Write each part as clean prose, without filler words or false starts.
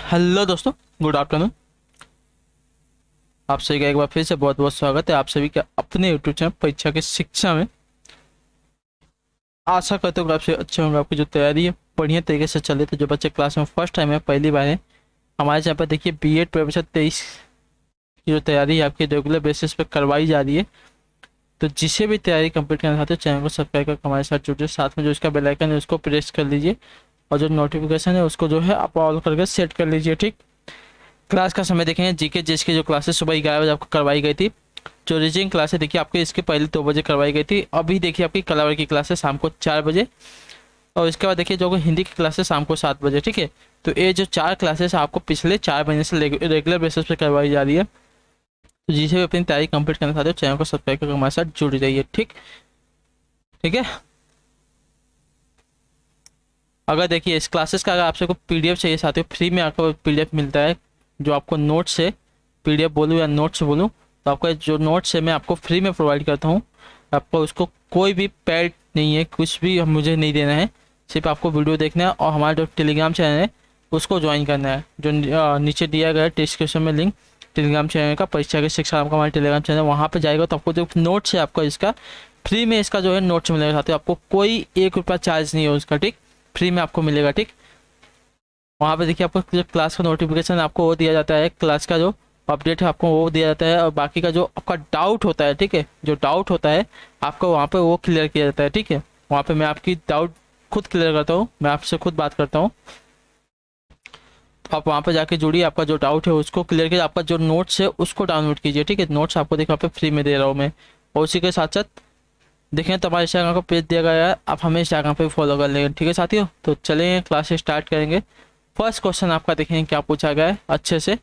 Hello दोस्तों, good afternoon. आप सभी का एक बार फिर से बहुत बहुत स्वागत है आप सभी का अपने यूट्यूब चैनल परीक्षा की शिक्षा में। आशा करते हो कि आपसे अच्छे होंगे, आपकी जो तैयारी है बढ़िया तरीके से चले। तो जो बच्चे क्लास में फर्स्ट टाइम है, पहली बार है हमारे चैनल पर, देखिए बीएड प्रोफेसर 23 की जो तैयारी है आपकी रेगुलर बेसिस पे करवाई जा रही है। तो जिसे भी तैयारी कंप्लीट करना चाहते हो चैनल को सब्सक्राइब करके हमारे साथ जुड़िए, साथ में जो इसका बेल आइकन है उसको प्रेस कर लीजिए और जो नोटिफिकेशन है उसको जो है आप ऑल करके सेट कर लीजिए। ठीक, क्लास का समय देखेंगे जीके जिसकी जो क्लासेस सुबह 11 बजे आपको करवाई गई थी। जो रीजनिंग क्लास है देखिए आपके इसके पहले 2 बजे करवाई गई थी। अभी देखिए आपकी कलावर की क्लास है शाम को 4 बजे, और इसके बाद देखिए जो हिंदी की क्लास है शाम को 7 बजे। ठीक है, तो ये जो 4 क्लासेस आपको पिछले 4 महीने से रेगुलर बेसिस पे करवाई जा रही है। तो जिसे भी अपनी तैयारी कंप्लीट करना चाहते हो चैनल को सब्सक्राइब करके हमारे साथ जुड़ जाइए। ठीक, ठीक है। अगर देखिए इस क्लासेस का अगर आपसे कोई पीडीएफ चाहिए साथियों, फ्री में आपको पीडीएफ मिलता है। जो आपको नोट्स है, पीडीएफ बोलूँ या नोट्स बोलूँ, तो आपका जो नोट्स है मैं आपको फ्री में प्रोवाइड करता हूँ। आपको उसको कोई भी पेड नहीं है, कुछ भी मुझे नहीं देना है, सिर्फ आपको वीडियो देखना है और हमारा जो टेलीग्राम चैनल है उसको ज्वाइन करना है। जो नीचे दिया गया है डिस्क्रिप्शन में लिंक टेलीग्राम चैनल का, परीक्षा की शिक्षा नाम का हमारा टेलीग्राम चैनल, वहाँ पर जाएगा तो आपको जो नोट्स है आपका इसका फ्री में इसका जो है नोट्स मिलेगा साथियों। आपको कोई 1 रुपया चार्ज नहीं है उसका। ठीक, फ्री में आपको मिलेगा। ठीक, वहाँ पे देखिए आपको जो क्लास का नोटिफिकेशन आपको वो दिया जाता है, क्लास का जो अपडेट है आपको वो दिया जाता है, और बाकी का जो आपका डाउट होता है, ठीक है, जो डाउट होता है आपको वहाँ पे वो क्लियर किया जाता है। ठीक है, वहाँ पे मैं आपकी डाउट खुद क्लियर करता हूँ, मैं आपसे खुद बात करता हूँ। तो आप वहाँ पे जाके जुड़िए, आपका जो डाउट है उसको क्लियर कीजिए, आपका जो नोट्स है उसको डाउनलोड कीजिए। ठीक है, नोट्स आपको देखिए वहाँ पे फ्री में दे रहा हूँ मैं। और उसी के साथ साथ देखें तो हमारे इंस्टाग्राम का पेज दिया गया है, आप हमें इंस्टाग्राम पे फॉलो कर लेंगे। ठीक है साथियों, तो चलेंगे क्लास स्टार्ट करेंगे। फर्स्ट क्वेश्चन आपका देखेंगे क्या पूछा गया है अच्छे से।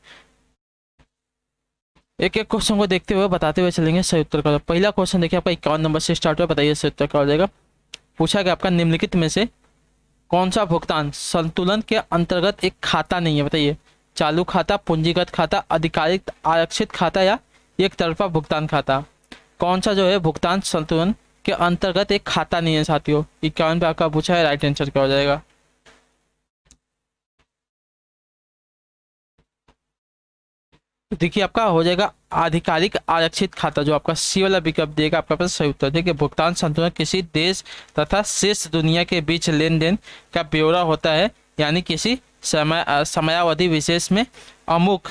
एक एक क्वेश्चन को देखते हुए बताते हुए चलेंगे, सही उत्तर का। पहला क्वेश्चन देखिए आपका 51 नंबर से स्टार्ट हुआ, बताइए सही उत्तर क्या हो जाएगा। पूछा गया आपका निम्नलिखित में से कौन सा भुगतान संतुलन के अंतर्गत एक खाता नहीं है, बताइए। चालू खाता, पूंजीगत खाता, आधिकारिक आरक्षित खाता या एक तरफा भुगतान खाता। कौन सा जो है भुगतान संतुलन के अंतर्गत एक खाता नहीं है साथियों। 51 पे आपका पूछा है, राइट आंसर क्या हो जाएगा। तो देखिए आपका हो जाएगा आधिकारिक आरक्षित खाता, जो आपका सी वाला विकल्प देगा आपका पास सही उत्तर। ठीक है, भुगतान संतुलन किसी देश तथा शेष दुनिया के बीच लेन देन का ब्यौरा होता है, यानी किसी समयावधि विशेष में अमुक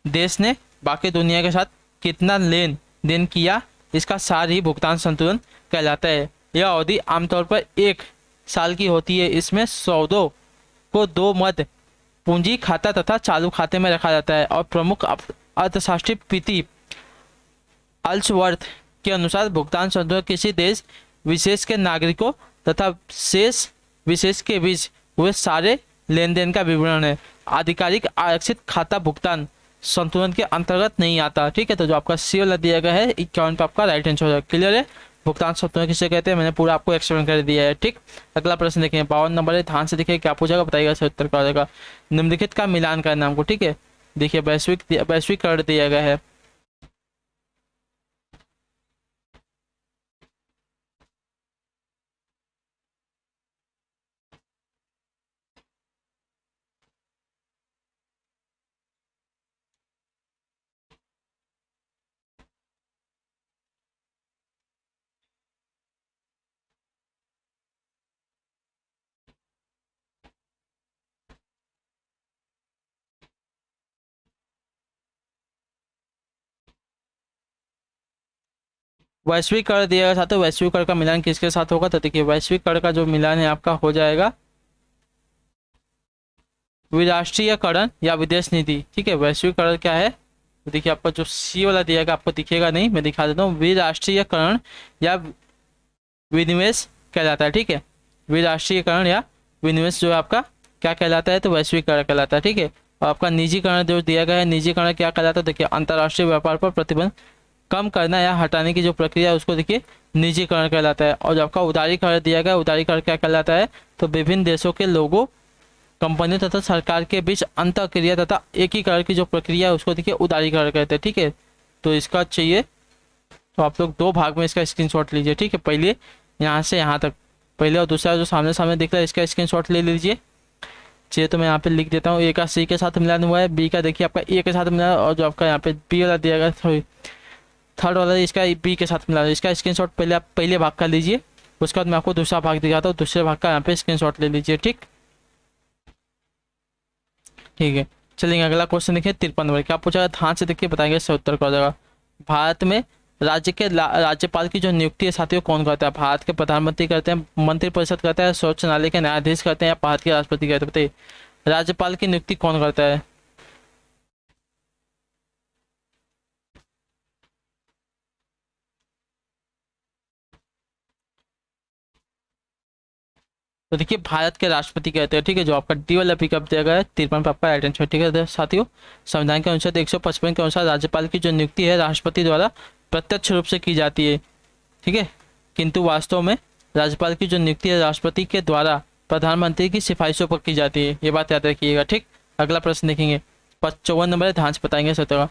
देश ने बाकी दुनिया के साथ कितना लेन देन किया, इसका सार ही भुगतान संतुलन कहलाता है। यह अवधि आमतौर पर 1 साल की होती है। इसमें सौदों को दो मध्य पूंजी खाता तथा चालू खाते में रखा जाता है, और प्रमुख अर्थशास्त्री पीटी अल्सवर्थ के अनुसार भुगतान संतुलन किसी देश विशेष के नागरिकों तथा शेष विशेष के बीच हुए सारे लेन देन का विवरण है। आधिकारिक आरक्षित खाता भुगतान संतुलन के अंतर्गत नहीं आता। ठीक है, तो जो आपका सी वाला दिया गया है 51 पे आपका राइट आंसर हो जाएगा। क्लियर है, भुगतान संतुलन किसे कहते हैं, मैंने पूरा आपको एक्सप्लेन कर दिया है। ठीक, अगला प्रश्न देखें 52 नंबर है, ध्यान से देखिए क्या पूछेगा, बताइएगा सही उत्तर क्या हो जाएगा। निम्नलिखित का मिलान करना हमको। ठीक है, देखिए वैश्वीकरण दिया गया है। वैश्वीकरण दिया गया साथ, वैश्वीकरण का मिलान किसके साथ होगा, तो देखिए वैश्वीकरण का जो मिलान है आपका हो जाएगा विराष्ट्रीयकरण या विदेश नीति। ठीक है, वैश्वीकरण क्या है, तो देखिए आपका जो सी वाला दिया गया आपको दिखेगा नहीं, मैं दिखा देता हूँ। विराष्ट्रीयकरण या विनिवेश कहलाता है। ठीक है, विराष्ट्रीयकरण या विनिवेश जो है आपका क्या कहलाता है, तो वैश्वीकरण कहलाता है। ठीक है, और आपका निजीकरण जो दिया गया है, निजीकरण क्या कहलाता है, देखिए अंतर्राष्ट्रीय व्यापार पर प्रतिबंध कम करना या हटाने की जो प्रक्रिया है उसको देखिए निजीकरण कहलाता है। और जो आपका उदारीकरण दिया गया, उदारीकरण क्या कहलाता है, तो विभिन्न देशों के लोगों, कंपनियों तथा सरकार के बीच अंतःक्रिया तथा एकीकरण की जो प्रक्रिया है उसको देखिए उदारीकरण कहते हैं। ठीक है, तो इसका चाहिए तो आप लोग 2 भाग में इसका स्क्रीनशॉट लीजिए। ठीक है, पहले यहाँ से यहाँ तक, पहले और दूसरा जो सामने सामने दिख रहा है इसका स्क्रीनशॉट ले लीजिए। चलिए तो मैं यहाँ पे लिख देता हूँ। ए का सी के साथ मिलान हुआ है, बी का देखिए आपका ए के साथ मिला है, और जो आपका यहाँ पे बी वाला दिया गया, सॉरी थर्ड वाला इसका बी के साथ मिला है। इसका स्क्रीनशॉट पहले आप पहले भाग का लीजिए, उसके बाद मैं आपको दूसरा भाग दिखाता हूँ, दूसरे भाग का यहाँ पे स्क्रीनशॉट ले लीजिए। ठीक ठीक है, चलिए अगला क्वेश्चन देखिए 53 नंबर। क्या पूछा है, ध्यान से देखिए बताएंगे, इससे उत्तर क्या हो जाएगा। भारत में राज्य के राज्यपाल की जो नियुक्ति है साथियों कौन करता है। भारत के प्रधानमंत्री करते हैं, मंत्रिपरिषद करता है, सर्वोच्च न्यायालय के न्यायाधीश करते हैं, या भारत के राष्ट्रपति करते हैं। बताइए राज्यपाल की नियुक्ति कौन करता है। तो देखिए भारत के राष्ट्रपति कहते हैं। ठीक है, जो आपका डी वाला पिकअप दिया गया है 53 पे आपका राइट आंसर। ठीक है साथियों, संविधान के अनुच्छेद 155 के अनुसार राज्यपाल की जो नियुक्ति है राष्ट्रपति द्वारा प्रत्यक्ष रूप से की जाती है। ठीक है, किंतु वास्तव में राज्यपाल की जो नियुक्ति है राष्ट्रपति के द्वारा प्रधानमंत्री की सिफारिशों पर की जाती है, ये बात याद रखिएगा। ठीक, अगला प्रश्न देखेंगे 54 नंबर, ध्यान से बताएंगे सत्रह।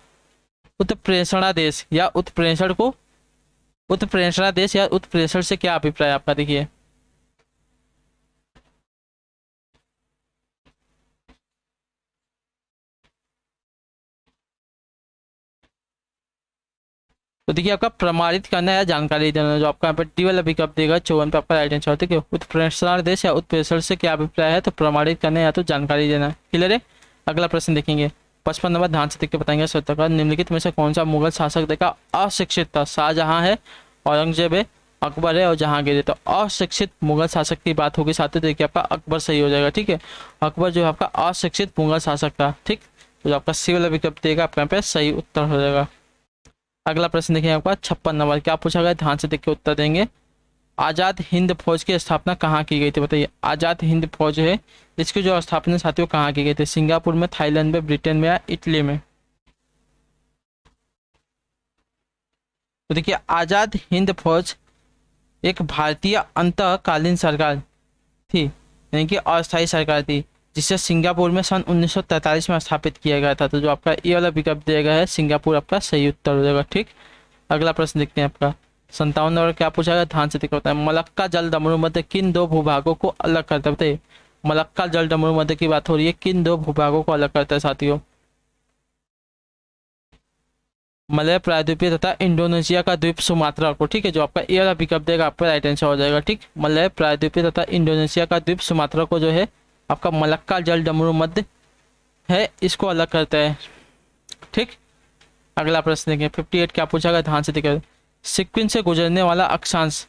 उत्प्रेषणादेश या उत्प्रेषण को उत्प्रेषणादेश या उत्प्रेषण से क्या अभिप्राय है आपका। देखिए तो देखिए आपका प्रमाणित करना है, जानकारी देना, जो आपका यहाँ पे डी वाला पिकअप देगा 54 पे आपका राइट आंसर। ठीक है, उत्प्रेषणादेश या उत्प्रेषण से क्या अभिप्राय है, तो प्रमाणित करना या तो जानकारी देना। क्लियर है, अगला प्रश्न देखेंगे 55 नंबर, ध्यान से देख के बताएंगे सत्तर का। निम्नलिखित में से कौन सा मुगल शासक देखा अशिक्षित था। शाहजहां है, औरंगजेब है, अकबर है और जहांगीर है। तो अशिक्षित मुगल शासक की बात होगी साथियों, देखिए आपका अकबर सही हो जाएगा। ठीक है, अकबर जो है आपका अशिक्षित मुगल शासक था। ठीक, तो आपका सी वाला विकल्प देगा आपका यहाँ पे सही उत्तर हो जाएगा। अगला प्रश्न देखिए आपका 56 नंबर, क्या पूछा गया, ध्यान से देख के उत्तर देंगे। आज़ाद हिंद फौज की स्थापना कहाँ की गई थी। बताइए आज़ाद हिंद फौज है, इसकी जो स्थापना साथियों कहाँ की गई थी। सिंगापुर में, थाईलैंड में, ब्रिटेन में या इटली में। तो देखिए आज़ाद हिंद फौज एक भारतीय अंतकालीन सरकार थी, यानी कि अस्थायी सरकार थी, जिसे सिंगापुर में सन 1943 में स्थापित किया गया था। तो जो आपका ये वाला विकल्प दिया गया है सिंगापुर, आपका सही उत्तर हो जाएगा। ठीक, अगला प्रश्न देखते हैं आपका 57 नंबर, क्या पूछा गया, ध्यान से देखो होता है। मलक्का जल डमरू मध्य किन दो भूभागों को अलग करता है। बताइए मलक्का जल डमरू मध्य की बात हो रही है, किन दो भूभागों को अलग करता है साथियों। मलय प्रायद्वीपीय तथा इंडोनेशिया का द्वीप सुमात्रा को। ठीक है, जो आपका ए वाला पिकअप देगा आपका राइट आंसर हो जाएगा। ठीक, मलय प्रायद्वीपीय तथा इंडोनेशिया का द्वीप सुमात्रा को जो है आपका मलक्का जल डमरू मध्य है, इसको अलग करता है। ठीक, अगला प्रश्न देखें 58, क्या पूछा गया, ध्यान से देखिए। सिक्किम से गुजरने वाला अक्षांश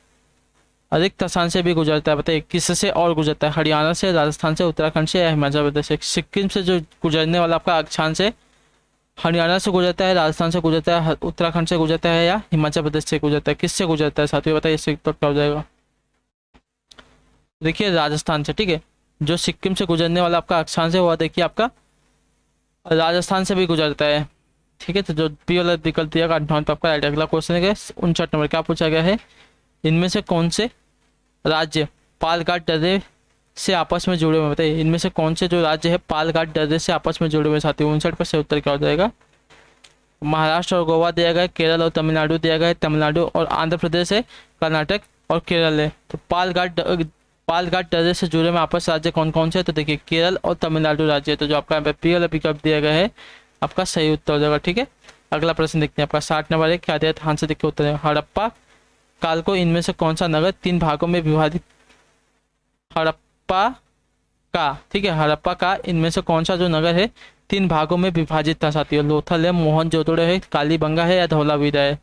अधिक अक्षांश से भी गुजरता है। बताइए किससे और गुजरता है। हरियाणा से, राजस्थान से, उत्तराखंड से या हिमाचल प्रदेश से। सिक्किम से जो गुजरने वाला आपका अक्षांश है हरियाणा से गुजरता है, राजस्थान से गुजरता है, उत्तराखंड से गुजरता है या हिमाचल प्रदेश से गुजरता है। किससे गुजरता है साथियों, बताइए इससे उत्तर क्या हो जाएगा। देखिए राजस्थान से। ठीक है, जो सिक्किम से गुजरने वाला आपका अक्षांश है वह देखिए आपका राजस्थान से भी गुजरता है। ठीक है, तो जो बी वाला विकल्प दिया गया 58 पे आपका राइट। अगला क्वेश्चन है 59 नंबर, क्या पूछा गया है, इनमें से कौन से राज्य पालघाट दर्रे से आपस में जुड़े हुए। बताइए इनमें से कौन से जो राज्य है पालघाट दर्रे से आपस में जुड़े हुए साथियों। 59 पर से उत्तर क्या हो जाएगा। महाराष्ट्र और गोवा दिया गया है, केरल और तमिलनाडु दिया गया है, तमिलनाडु और आंध्र प्रदेश है, कर्नाटक और केरल है। तो पालघाट दर्रे से जुड़े में आपस राज्य कौन कौन से है, तो देखिए केरल और तमिलनाडु राज्य है। तो जो आपका पी वाला पिकअप दिया गया है आपका सही उत्तर हो जाएगा। ठीक है, अगला प्रश्न देखते हैं आपका 60 नंबर है, क्या दिया है, ध्यान से देखिए उत्तर है। हड़प्पा काल को इनमें से कौन सा नगर 3 भागों में विभाजित। हड़प्पा का, ठीक है, हड़प्पा का इनमें से कौन सा जो नगर है 3 भागों में विभाजित था साथियों। लोथल है, मोहनजोदड़ो है, कालीबंगा है या धौलावीरा है।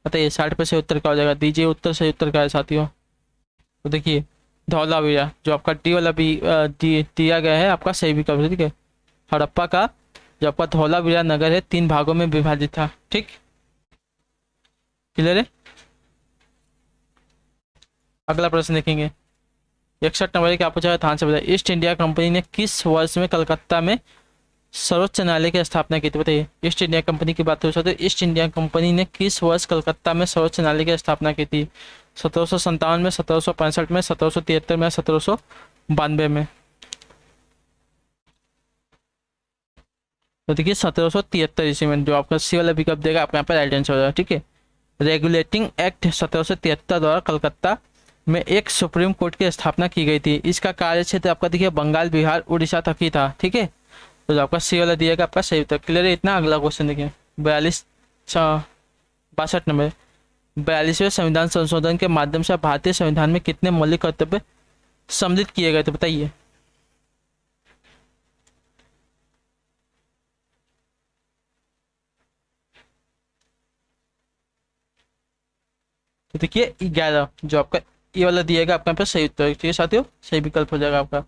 बताइए 60 पे से उत्तर क्या हो जाएगा, दीजिए उत्तर। सही उत्तर क्या है साथियों, तो देखिए धौलावीरा, जो आपका डी वाला भी दिया गया है आपका सही विकल्प है। ठीक है, हड़प्पा का जो आपका धौलावीरा नगर है 3 भागों में विभाजित था। ठीक, क्लियर है। अगला प्रश्न देखेंगे 61 नंबर, क्या पूछा है, ध्यान से बताइए। ईस्ट इंडिया कंपनी ने किस वर्ष में कलकत्ता में सर्वोच्च न्यायालय की स्थापना की थी। बताइए ईस्ट इंडिया कंपनी की बात हो सकती है, ईस्ट इंडिया कंपनी ने किस वर्ष कलकत्ता में सर्वोच्च न्यायालय की स्थापना की थी। 1757 में, 1765 में, 1773 में, 1792 में। तो देखिए 1773 ईस्वी में, जो आपका सी वाला विकल्प देगा आपका यहाँ पर राइट आंसर हो जाएगा। ठीक है, रेगुलेटिंग एक्ट 1773 द्वारा कलकत्ता में एक सुप्रीम कोर्ट की स्थापना की गई थी। इसका कार्य क्षेत्र आपका देखिए बंगाल, बिहार, उड़ीसा तक ही था। ठीक है, तो जो आपका सी वाला दिएगा आपका सही उत्तर। क्लियर है इतना। अगला क्वेश्चन देखिए 62 42वें संविधान संशोधन के माध्यम से भारतीय संविधान में कितने मौलिक कर्तव्य सम्मिलित किए गए थे, बताइए। तो देखिए 11 जो आपका ये वाला दिएगा आपका यहाँ पे सही उत्तर। ठीक है साथियों, सही विकल्प हो जाएगा आपका।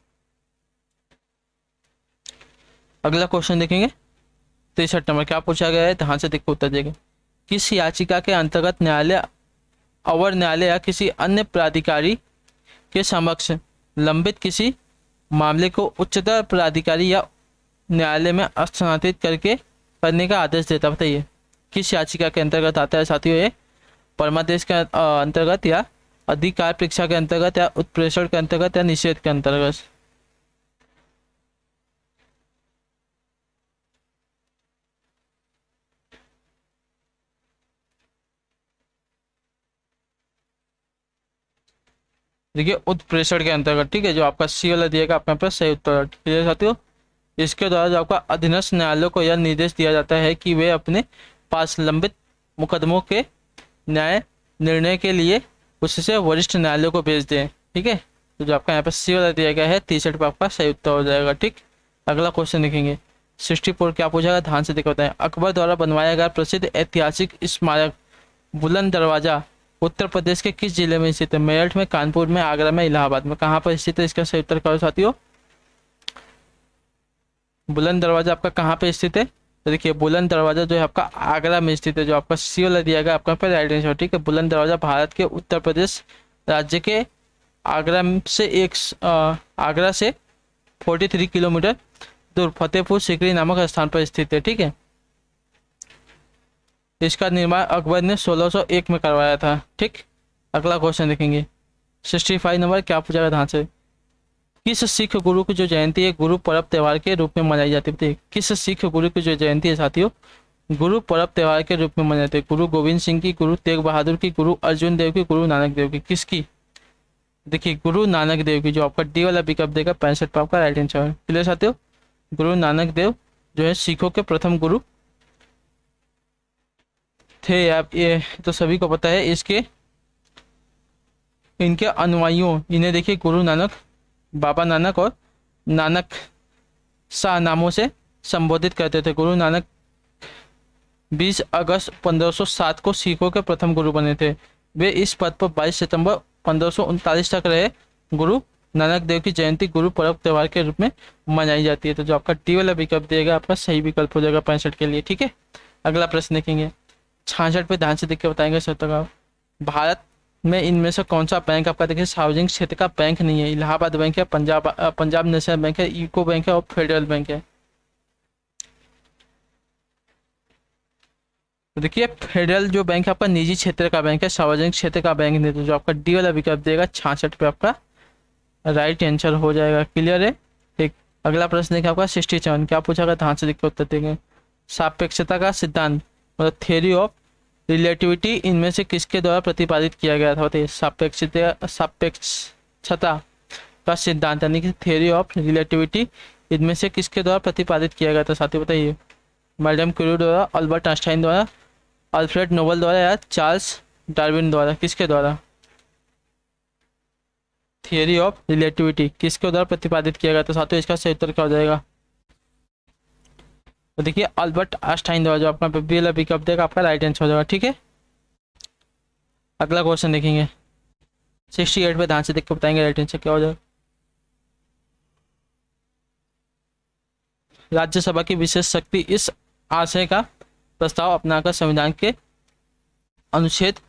अगला क्वेश्चन देखेंगे 63 क्या पूछा गया है, ध्यान से देखो उत्तर देंगे। किस याचिका के अंतर्गत न्यायालय, अवर न्यायालय या किसी अन्य प्राधिकारी के समक्ष लंबित किसी मामले को उच्चतर प्राधिकारी या न्यायालय में स्थानांतरित करने का आदेश देता, बताइए। किस याचिका के अंतर्गत आता है साथियों ये, परमादेश के अंतर्गत या अधिकार परीक्षा के अंतर्गत या उत्प्रेषण के अंतर्गत या निषेध के अंतर्गत। देखिए उत्प्रेषण के अंतर्गत। ठीक है, जो आपका सी वाला दिएगा आपके यहाँ पर सही उत्तर। ठीक है साथियों, इसके द्वारा जो आपका अधीनस्थ न्यायालय को यह निर्देश दिया जाता है कि वे अपने पास लंबित मुकदमों के न्याय निर्णय के लिए उससे वरिष्ठ न्यायालय को भेज दें। ठीक है, तो जो आपका यहाँ पर सी वाला दिया गया है 63 पर आपका सही उत्तर हो जाएगा। ठीक, अगला क्वेश्चन देखेंगे 64 क्या पूछा, ध्यान से देखो बताएं। अकबर द्वारा बनवाया गया प्रसिद्ध ऐतिहासिक स्मारक बुलंद दरवाजा उत्तर प्रदेश के किस जिले में स्थित है, मेरठ में, कानपुर में, आगरा में, इलाहाबाद में, कहाँ पर स्थित है, इसका सही उत्तर करो साथियों। बुलंद दरवाजा आपका कहाँ पे स्थित है, तो देखिए बुलंद दरवाजा जो है आपका आगरा में स्थित है। जो आपका सी वाला दिया गया आपका पे राइट आंसर। ठीक है, बुलंद दरवाजा भारत के उत्तर प्रदेश राज्य के आगरा से 43 किलोमीटर दूर फतेहपुर सीकरी नामक स्थान पर स्थित है। ठीक है, इसका निर्माण अकबर ने 1601 में करवाया था। ठीक, अगला क्वेश्चन देखेंगे 65 नंबर क्या पूछा गया, ध्यान से। किस सिख गुरु की जो जयंती है गुरु पर्व त्योहार के रूप में मनाई जाती है, किस सिख गुरु की जो जयंती है साथियों गुरु पर्व त्योहार के रूप में मनाई जाती है, गुरु गोविंद सिंह की, गुरु तेग बहादुर की, गुरु अर्जुन देव की, गुरु नानक देव की, किसकी, देखिए गुरु नानक देव की। जो आपका डी वाला विकल्प देगा 65 पर आपका राइट आंसर। क्लियर साथियों, गुरु नानक देव जो है सिखों के प्रथम गुरु थे। आप ये तो सभी को पता है। इसके इनके अनुयायियों इन्हें देखिए गुरु नानक, बाबा नानक और नानक शाह नामों से संबोधित करते थे। गुरु नानक 20 अगस्त 1507 को सिखों के प्रथम गुरु बने थे। वे इस पद पर 22 सितंबर 1539 तक रहे। गुरु नानक देव की जयंती गुरु पर्व त्योहार के रूप में मनाई जाती है। तो जो आपका डी वाला विकल्प देगा आपका सही विकल्प हो जाएगा 65 के लिए। ठीक है, अगला प्रश्न देखेंगे 66 पे ध्यान से देख के बताएंगे सर। भारत में इनमें से कौन सा बैंक आपका देखिए सार्वजनिक क्षेत्र का बैंक नहीं है, इलाहाबाद बैंक है, पंजाब नेशनल बैंक है, यूको बैंक है और फेडरल बैंक है। तो देखिए फेडरल जो बैंक है आपका निजी क्षेत्र का बैंक है, सार्वजनिक क्षेत्र का बैंक नहीं। तो जो आपका डी वाला विकल्प देगा 66 पे आपका राइट आंसर हो जाएगा। क्लियर है। ठीक, अगला प्रश्न देखिए आपका 67 क्या पूछा गया, ध्यान से देख के उत्तर देंगे। सापेक्षता का सिद्धांत मतलब थ्योरी ऑफ रिलेटिविटी इनमें से किसके द्वारा प्रतिपादित किया गया था, बताइए। सापेक्षता का सिद्धांत यानी कि थ्योरी ऑफ रिलेटिविटी इनमें से किसके द्वारा प्रतिपादित किया गया था साथियों, बताइए। मैडम क्यूरी द्वारा, अल्बर्ट आइंस्टाइन द्वारा, अल्फ्रेड नोबेल द्वारा या चार्ल्स डार्विन द्वारा, किसके द्वारा। थ्योरी ऑफ रिलेटिविटी किसके द्वारा प्रतिपादित किया गया था साथियों, इसका सही उत्तर क्या हो जाएगा। तो देखिए अल्बर्ट आइंस्टाइन द्वारा। जो आपका बी वाला विकल्प देगा आपका राइट आंसर हो जाएगा। ठीक है, अगला क्वेश्चन देखेंगे 68 पे ध्यान से देख के बताएंगे राइट आंसर क्या हो जाएगा। राज्यसभा की विशेष शक्ति इस आशय का प्रस्ताव अपनाकर संविधान के अनुच्छेद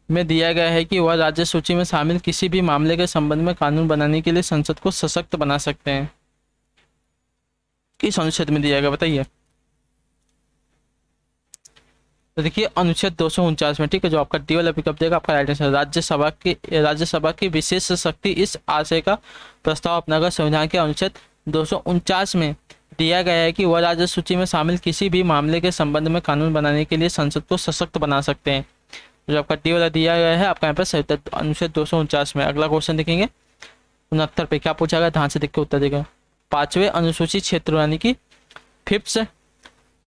में दिया गया है कि वह राज्य सूची में शामिल किसी भी मामले के संबंध में कानून बनाने के लिए संसद को सशक्त बना सकते हैं। किस अनुच्छेद में दिया गया बताइए। तो देखिए अनुच्छेद 249 में। ठीक है, जो आपका डी वाला विकल्प देगा आपका राइट आंसर। राज्यसभा की विशेष शक्ति इस आशय का प्रस्ताव अपनाकर संविधान के अनुच्छेद 249 में दिया गया है कि वह राज्य सूची में शामिल किसी भी मामले के संबंध में कानून बनाने के लिए संसद को सशक्त बना सकते हैं। तो जो आपका डी वाला दिया गया है आपका यहाँ पर सही उत्तर अनुच्छेद 249 में। अगला क्वेश्चन देखेंगे 69 पे क्या पूछा गया, ध्यान से देख के उत्तर देगा। 5वें अनुसूचित क्षेत्र यानी कि 5th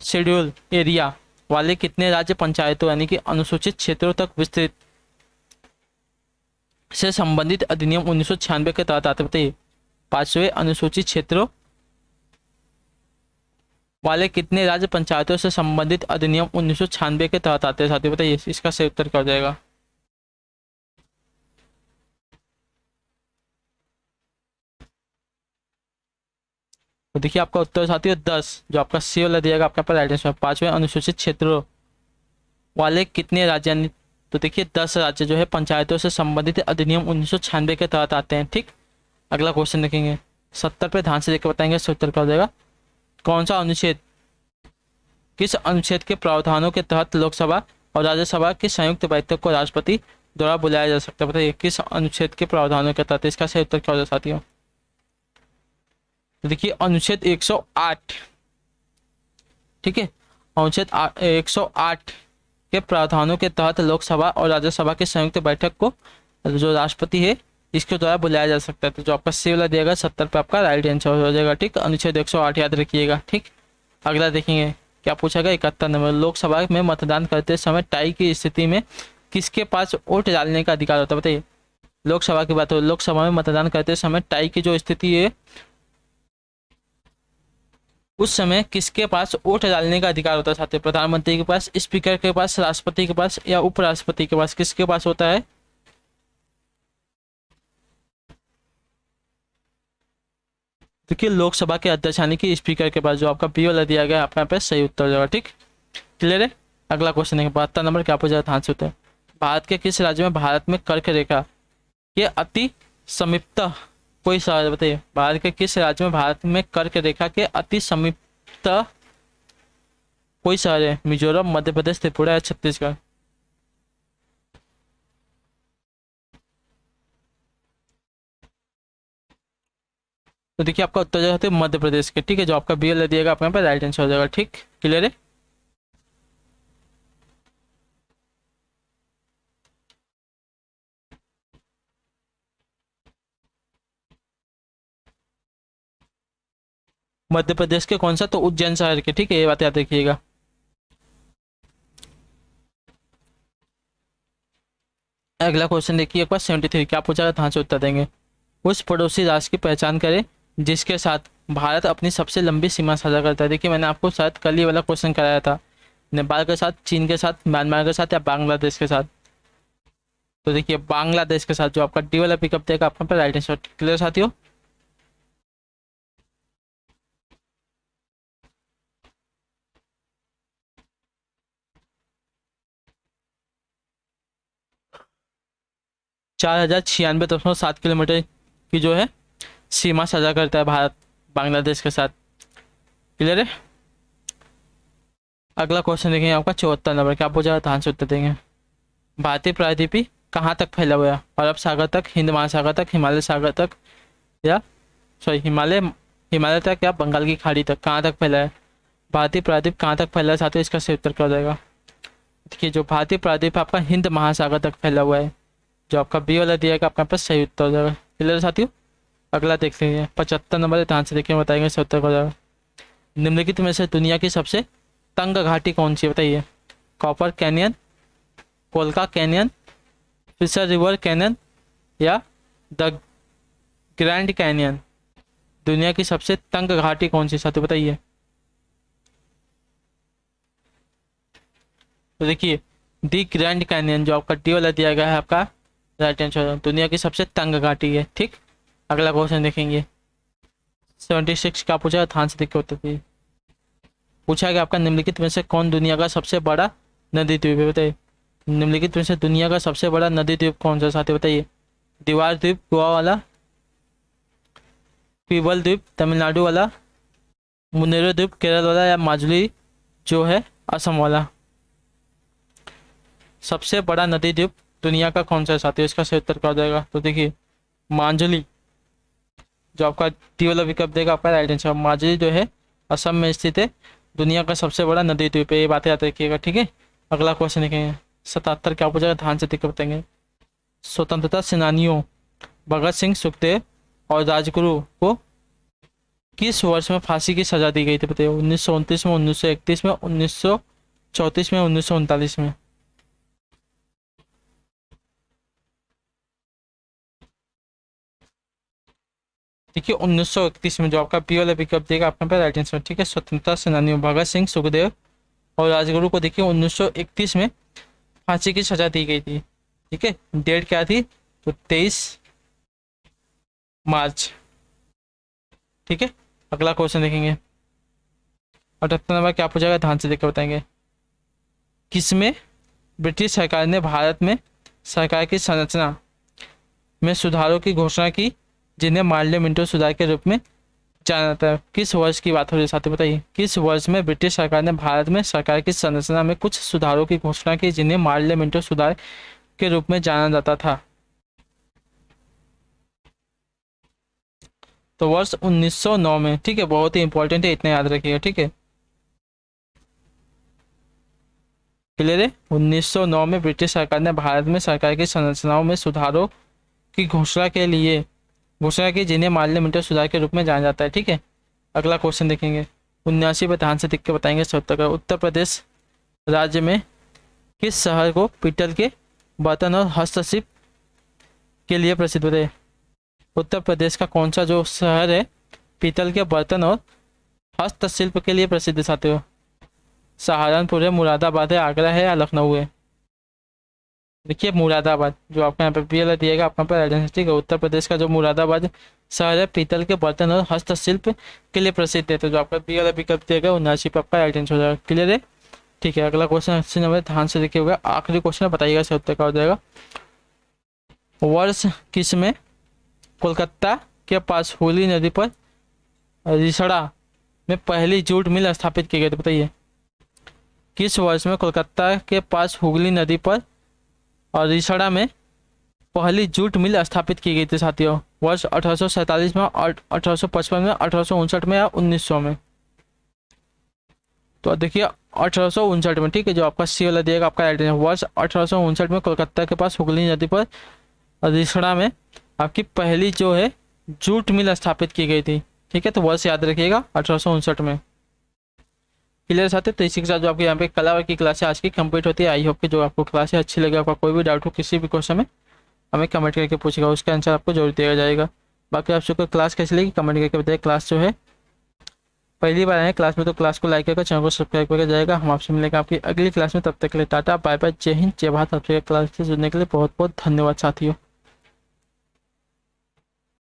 शेड्यूल एरिया वाले कितने राज्य पंचायतों यानी कि अनुसूचित क्षेत्रों तक विस्तृत से संबंधित अधिनियम 1996 के तहत आते, बताइए। 5वें अनुसूचित क्षेत्रों वाले कितने राज्य पंचायतों से संबंधित अधिनियम 1996 के तहत आते हैं साथियों, बताइए। इसका सही उत्तर क्या हो जाएगा। तो देखिए आपका उत्तर साथियों 10, जो आपका सी वाला दिएगा आपका पर राइट आंसर। 5वें अनुसूचित क्षेत्रों वाले कितने राज्य यानी, तो देखिए 10 राज्य जो है पंचायतों से संबंधित अधिनियम 1996 के तहत आते हैं, ठीक। अगला क्वेश्चन देखेंगे 70 पे, ध्यान से देख के बताएंगे इसका उत्तर क्या हो जाएगा। कौन सा अनुच्छेद किस अनुच्छेद के प्रावधानों के तहत लोकसभा और राज्यसभा की संयुक्त बैठक को राष्ट्रपति द्वारा बुलाया जा सकता है, बताइए। किस अनुच्छेद के प्रावधानों के तहत, इसका सही उत्तर क्या हो जाएगा साथियों। तो देखिए अनुच्छेद 108, ठीक है। अनुच्छेद 108 के प्रावधानों के तहत लोकसभा और राज्यसभा की संयुक्त बैठक को जो राष्ट्रपति है इसके द्वारा बुलाया जा सकता है। तो जो आपका सी वाला दिएगा 70 पे आपका राइट आंसर हो जाएगा, ठीक। अनुच्छेद 108 याद रखिएगा, ठीक। अगला देखेंगे क्या पूछा गया 71 नंबर। लोकसभा में मतदान करते समय टाई की स्थिति में किसके पास वोट डालने का अधिकार होता है, बताइए। लोकसभा की बात हो, लोकसभा में मतदान करते समय टाई की जो स्थिति है उस समय किसके पास वोट डालने का अधिकार होता है साथियों। प्रधानमंत्री के पास, स्पीकर के पास, राष्ट्रपति के पास या उपराष्ट्रपति के पास, किसके पास होता है। देखिए लोकसभा के अध्यक्ष यानी कि स्पीकर के पास, जो आपका बी वाला दिया गया आपका यहाँ पे सही उत्तर हो जाएगा, ठीक। क्लियर है। अगला क्वेश्चन है 72 नंबर, क्या पूछा ध्यान से उत्तर। भारत के किस राज्य में भारत में कर्क रेखा के अति समीपत कोई शहर, बताइए। भारत के किस राज्य में भारत में कर्क रेखा के अति समीपत कोई शहर है। मिजोरम, मध्य प्रदेश, त्रिपुरा या छत्तीसगढ़। तो देखिए आपका उत्तर जाते हैं मध्य प्रदेश के, ठीक है। जो आपका बी वाला दिएगा आपके यहाँ पे राइट आंसर हो जाएगा, ठीक। क्लियर है। मध्य प्रदेश के कौन सा, तो उज्जैन शहर के, ठीक है। ये बात याद रखिएगा। अगला क्वेश्चन देखिए एक बार 73, क्या पूछा गया, ध्यान से उत्तर देंगे। उस पड़ोसी राष्ट्र की पहचान करें जिसके साथ भारत अपनी सबसे लंबी सीमा साझा करता है। देखिए मैंने आपको शायद कल ही वाला क्वेश्चन कराया था, नेपाल के साथ, चीन के साथ, म्यांमार के साथ या बांग्लादेश के साथ। तो देखिए बांग्लादेश के साथ, जो आपका डी वाला पिकअप देगा आपका पे राइट आंसर। क्लियर साथियों। चार हजार 96.7 किलोमीटर की जो है सीमा साझा करता है भारत बांग्लादेश के साथ। क्लियर है। अगला क्वेश्चन देखेंगे आपका 74 नंबर, क्या पूछा, ध्यान से उत्तर देंगे। भारतीय प्रायद्वीपी कहाँ तक फैला हुआ है। अरब सागर तक, हिंद महासागर तक, हिमालय सागर तक या हिमालय तक या बंगाल की खाड़ी तक, कहाँ तक फैला है। भारतीय प्रायद्वीप कहाँ तक फैला है साथियों, इसका सही उत्तर क्या हो जाएगा। देखिए जो भारतीय प्रायद्वीप आपका हिंद महासागर तक फैला हुआ है, जो आपका बी वाला दिया गया आपका पास सही उत्तर हो जाएगा। क्लियर साथियों। अगला देख लीजिए 75 नंबर, ध्यान से देखिए बताएंगे सही उत्तर हो जाएगा। निम्नलिखित में से दुनिया की सबसे तंग घाटी कौन सी है, बताइए। Copper Canyon, Colca Canyon, Fisher River Canyon या द ग्रैंड कैनियन। दुनिया की सबसे तंग घाटी कौन सी साथियों, बताइए। तो देखिए दी ग्रैंड कैनियन, जो आपका डी वाला दिया गया है आपका राइट आंसर, दुनिया की सबसे तंग घाटी है, ठीक। अगला क्वेश्चन देखेंगे 76, क्या पूछा, ध्यान से देखिए उत्तर दीजिए। पूछा गया आपका निम्नलिखित में से कौन दुनिया का सबसे बड़ा नदी द्वीप है, बताइए। निम्नलिखित में से दुनिया का सबसे बड़ा नदी द्वीप कौन सा साथी, बताइए। दीवार द्वीप गोवा वाला, पीवल द्वीप तमिलनाडु वाला, मुनेरो द्वीप केरल वाला या माजुली जो है असम वाला। सबसे बड़ा नदी द्वीप दुनिया का कौन सा है साथियों, इसका सही उत्तर क्या हो जाएगा। तो देखिए माजुली, जो आपका डी वाला विकल्प देगा आपका राइट आंसर। माजुली जो है असम में स्थित है, दुनिया का सबसे बड़ा नदी द्वीप है, ये बातें याद रखिएगा, ठीक है। अगला क्वेश्चन देखेंगे 77 क्या पूछा, ध्यान से देख के बताएंगे। स्वतंत्रता सेनानियों भगत सिंह, सुखदेव और राजगुरु को किस वर्ष में फांसी की सजा दी गई थी बताइए। 1929 में, 1931 में, 1934 में, 1939 में। देखिए 1931 में, जो आपका बी वाला विकल्प देगा आपका पे राइट आंसर। ठीक है, स्वतंत्रता सेनानियों भगत सिंह, सुखदेव और राजगुरु को देखिए 1931 में फांसी की सजा दी गई थी। ठीक है, डेट क्या थी, तो 23 मार्च। ठीक है, अगला क्वेश्चन देखेंगे। 78 नंबर क्या पूछा गया, ध्यान से देखकर बताएंगे। किसमें ब्रिटिश सरकार ने भारत में सरकार की संरचना में सुधारों की घोषणा की, जिन्हें मार्ले मिंटो सुधार के रूप में जाना जाता है। किस वर्ष की बात हो रही है साथी बताइए। किस वर्ष में ब्रिटिश सरकार ने भारत में सरकार की संरचना में कुछ सुधारों की घोषणा की, जिन्हें मार्ले मिंटो सुधार के रूप में जाना जाता था। तो वर्ष 1909 में। ठीक है, बहुत ही इंपॉर्टेंट है, इतना याद रखिएगा। ठीक है, क्लियर है। 1909 में ब्रिटिश सरकार ने भारत में सरकार की संरचनाओं में सुधारों की घोषणा की, जिन्हें मार्ले मिंटो सुधार के रूप में जाना जाता है। ठीक है, अगला क्वेश्चन देखेंगे। 79 पर ध्यान से देख के बताएंगे। उत्तर प्रदेश राज्य में किस शहर को पीतल के बर्तन और हस्तशिल्प के लिए प्रसिद्ध है। उत्तर प्रदेश का कौन सा जो शहर है पीतल के बर्तन और हस्तशिल्प के लिए प्रसिद्ध है साथियों। सहारनपुर है, मुरादाबाद है, आगरा है या लखनऊ है। देखिए मुरादाबाद, जो आपका यहाँ पे पी एल दिएगा आपका पर आइडेंटिटी। ठीक है, उत्तर प्रदेश का जो मुरादाबाद शहर है पीतल के बर्तन और हस्तशिल्प के लिए प्रसिद्ध है। तो जो आपका पी एल विकल्प दिएगा 79 पे आपका आइडेंटिटी हो जाएगा। क्लियर है। ठीक है, अगला क्वेश्चन 80 नंबर ध्यान से देखिए होगा, आखिरी क्वेश्चन बताइएगा सही उत्तर क्या हो जाएगा। वर्ष किस में कोलकाता के पास हुगली नदी पर रिसड़ा में पहली जूट मिल स्थापित की गई थी बताइए। किस वर्ष में कोलकाता के पास हुगली नदी पर और रिसड़ा में पहली जूट मिल स्थापित की गई थी साथियों। वर्ष 1847 में, 1855 में, 1859 में या 1900 में। तो देखिए 1859 में। ठीक है, जो आपका सी वाला दिएगा आपका राइट आंसर। वर्ष 1859 में कोलकाता के पास हुगली नदी पर रिसड़ा में आपकी पहली जो है जूट मिल स्थापित की गई थी। ठीक है, तो वर्ष याद रखिएगा 1859 में। क्लियर साथी। तो इसी के साथ जो आपके यहाँ पे कला की क्लास आज की कंप्लीट होती है। आई होप कि जो आपको क्लास अच्छी लगे, आपका कोई भी डाउट हो किसी भी क्वेश्चन में हमें कमेंट करके पूछेगा, उसका आंसर आपको जरूर दिया जाएगा। बाकी आप सबको क्लास कैसी लगी कमेंट करके बताइए। क्लास जो है पहली बार आए क्लास में तो क्लास को लाइक करके चैनल को सब्सक्राइब करके जाएगा। हम आपसे मिलेंगे आपकी अगली क्लास में, तब तक के लिए टाटा बाय बाय, जय हिंद, जय भारत। आपसे क्लास से जुड़ने के लिए बहुत बहुत धन्यवाद साथियों।